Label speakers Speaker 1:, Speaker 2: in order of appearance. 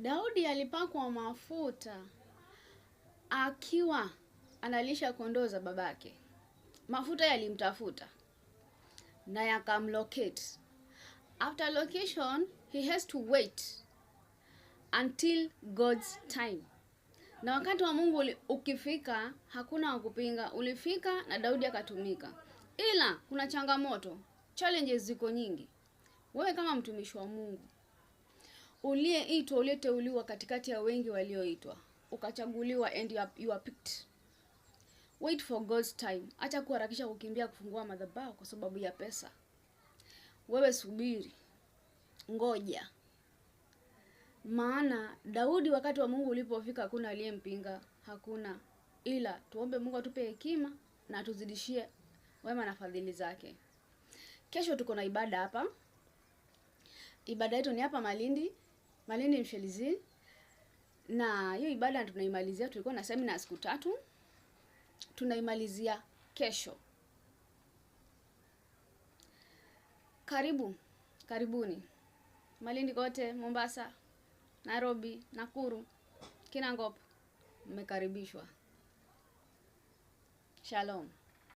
Speaker 1: Daudi alipakwa mafuta akiwa analisha kondoo za babake. Mafuta yalimtafuta na yakamlocate. After location, he has to wait until God's time. Na wakati wa Mungu ukifika, hakuna wakupinga. Ulifika na Daudi akatumika. Ila kuna changamoto, challenges ziko nyingi. Wewe kama mtumishi wa Mungu, uliyeitwa, uliyeteuliwa katikati ya wengi walioitwa, ukachaguliwa and you are picked. Wait for God's time. Acha kuharakisha kukimbia kufungua madhabahu kwa sababu ya pesa. Wewe subiri. Ngoja. Maana Daudi wakati wa Mungu ulipofika hakuna aliyempinga, hakuna. Ila tuombe Mungu atupe hekima na atuzidishie wema na fadhili zake. Kesho tuko na ibada hapa. Ibada yetu ni hapa Malindi Mshelizi. Na hiyo ibada tunaimalizia, tulikuwa na seminar siku 3. Tunaimalizia kesho. Karibuni. Malindi kote, Mombasa, Nairobi, Nakuru, Kinangop, mmekaribishwa. Shalom.